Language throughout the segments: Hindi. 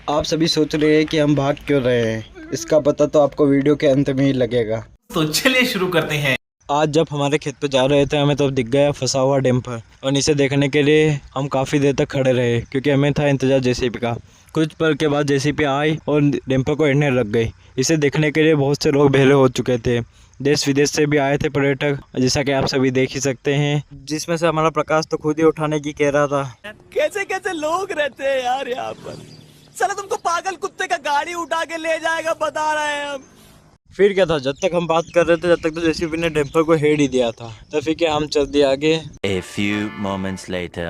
आप सभी सोच रहे हैं कि हम भाग क्यों रहे हैं, इसका पता तो आपको वीडियो के अंत में ही लगेगा। तो चलिए शुरू करते हैं। आज जब हमारे खेत पे जा रहे थे हमें तब दिख गया फंसा हुआ डंपर और इसे देखने के लिए हम काफ़ी देर तक खड़े रहे क्योंकि हमें था इंतज़ार जेसीबी का। कुछ पल के बाद जेसीबी आई और डंपर को हिड़ने लग गई। इसे देखने के लिए बहुत से लोग भेले हो चुके थे। देश विदेश से भी आए थे पर्यटक, जैसा कि आप सभी देख ही सकते हैं, जिसमें से हमारा प्रकाश तो खुद ही उठाने की कह रहा था। कैसे कैसे लोग रहते हैं यार यहाँ पर। साला तुमको पागल कुत्ते का गाड़ी उठा के ले जाएगा, बता रहे हैं हम। फिर क्या था, जब तक हम बात कर रहे थे जब तक तो जेसीबी ने डंपर को हेड ही दिया था। तो फिर क्या, हम चल दिए आगे। A few moments later.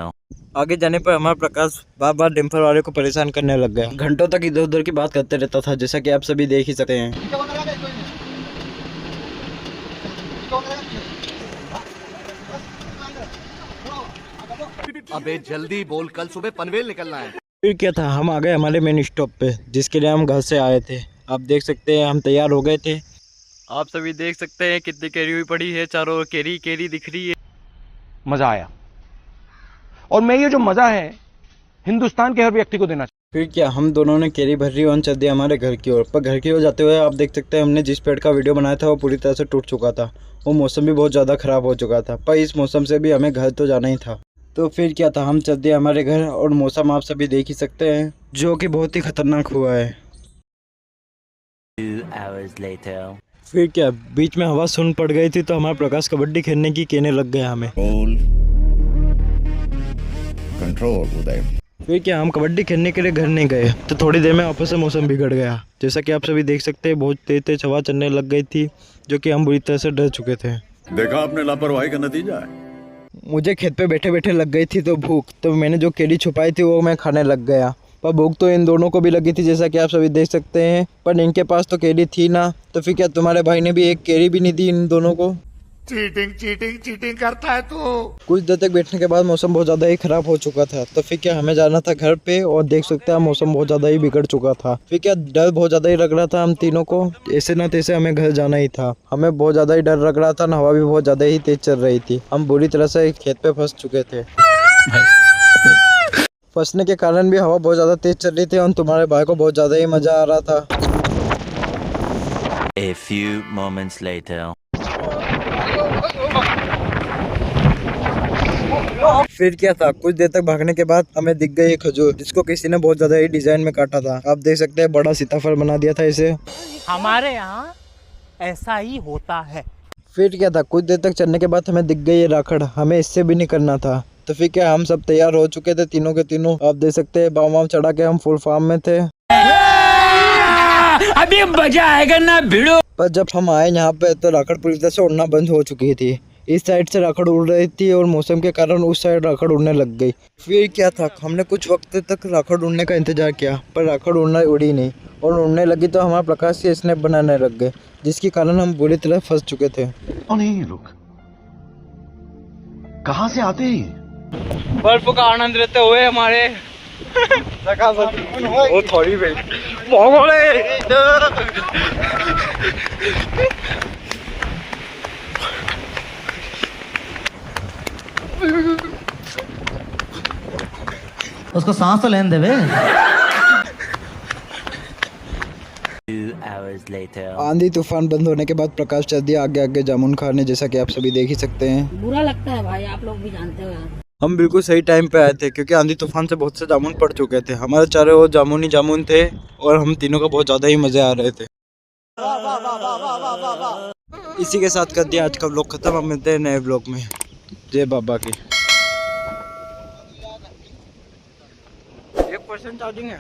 आगे जाने पर हमारा प्रकाश बार बार डंपर वाले को परेशान करने लग गया। घंटों तक इधर उधर की बात करते रहता था, जैसा कि आप सभी देख ही सकते हैं। अबे जल्दी बोल, कल सुबह पनवेल निकलना है। फिर क्या था, हम आ गए हमारे मेन स्टॉप पे, जिसके लिए हम घर से आए थे। आप देख सकते हैं हम तैयार हो गए थे। आप सभी देख सकते हैं कितनी कैरी हुई पड़ी है, चारों ओर कैरी कैरी दिख रही है। मजा आया और मैं ये जो मजा है हिंदुस्तान के हर व्यक्ति को देना चाहिए। फिर क्या, हम दोनों ने कैरी भर ली और चल दिया हमारे घर की ओर। पर घर की ओर जाते हुए आप देख सकते हैं हमने जिस पेड़ का वीडियो बनाया था वो पूरी तरह से टूट चुका था। वो मौसम भी बहुत ज़्यादा ख़राब हो चुका था, पर इस मौसम से भी हमें घर तो जाना ही था। तो फिर क्या था, हम चल दिए हमारे घर और मौसम आप सभी देख ही सकते हैं, जो कि बहुत ही खतरनाक हुआ है। 2 hours later. फिर क्या, बीच में हवा सुन पड़ गई थी तो हमारा प्रकाश कबड्डी खेलने की कहने लग गया हमें। कंट्रोल उदय। फिर क्या, हम कबड्डी खेलने के लिए घर नहीं गए तो थोड़ी देर में वापस से मौसम बिगड़ गया। जैसा कि आप सभी देख सकते हैं बहुत तेज तेज हवा चलने लग गई थी, जो कि हम बुरी तरह से डर चुके थे। देखा आपने लापरवाही का नतीजा है। मुझे खेत पे बैठे बैठे लग गई थी तो भूख, तो मैंने जो केरी छुपाई थी वो मैं खाने लग गया। पर भूख तो इन दोनों को भी लगी थी, जैसा कि आप सभी देख सकते हैं, पर इनके पास तो केरी थी ना। तो फिर क्या, तुम्हारे भाई ने भी एक केरी भी नहीं दी इन दोनों को। चीटिंग चीटिंग चीटिंग करता है तू। कुछ देर तक बैठने के बाद मौसम बहुत ज़्यादा ही खराब हो चुका था। तो फिर क्या, हमें जाना था घर पे और देख सकते हैं मौसम बहुत ज़्यादा ही बिगड़ चुका था। फिर क्या, डर बहुत ज़्यादा ही लग रहा था हम तीनों को। ऐसे ना तैसे हमें घर जाना ही था। हमें बहुत ज़्यादा ही डर लग रहा था ना, हवा भी बहुत ज़्यादा ही तेज चल रही थी। हम बुरी तरह से खेत पे फंस चुके थे। फंसने के कारण भी हवा बहुत ज़्यादा तेज चल रही थी और तुम्हारे भाई को बहुत ज़्यादा ही मज़ा आ रहा था। A few moments later. फिर क्या था, कुछ देर तक भागने के बाद हमें दिख गई एक खजूर, जिसको किसी ने बहुत ज्यादा ही डिजाइन में काटा था। आप देख सकते हैं बड़ा सीताफल बना दिया था इसे। हमारे यहाँ ऐसा ही होता है। फिर क्या था, कुछ देर तक चलने के बाद हमें दिख गई ये राखड़, हमें इससे भी नहीं करना था। तो फिर क्या, हम सब तैयार हो चुके थे तीनों के तीनों। आप देख सकते हैं बाम वाम चढ़ा के हम फुल फॉर्म में थे। अभी मजा आएगा ना भिड़ो। पर जब हम आए यहाँ पे तो राखड़ पूरी तरह से उड़ना बंद हो चुकी थी। इस साइड से राखड़ उड़ रही थी और मौसम के कारण उस साइड राखड़ उड़ने लग गई। फिर क्या था, हमने कुछ वक्त तक राखड़ उड़ने का इंतजार किया, पर राखड़ उड़ी नहीं और उड़ने लगी तो हमारा प्रकाश से स्नैप बनाने लग गए, जिसके कारण हम बुरी तरह फंस चुके थे। कौन है ये लोग, कहाँ से आते हैं? बर्फ का आनंद लेते हुए हमारे वो थोड़ी उसको सांस तो लेने देवे। 2 hours later. आंधी तूफान बंद होने के बाद प्रकाश चल दिया आगे आगे जामुन खाने, जैसा कि आप सभी देख ही सकते हैं। बुरा लगता है भाई, आप लोग भी जानते हो यार। हम बिल्कुल सही टाइम पे आए थे क्योंकि आंधी तूफान से बहुत से जामुन पड़ चुके थे। हमारे चारों ओर जामुन ही जामुन थे और हम तीनों को बहुत ज़्यादा ही मजे आ रहे थे। इसी के साथ कर दिया आज का व्लॉग खत्म। हम मिलते हैं नए व्लॉग में। जय बाबा की। 1% चार्जिंग है।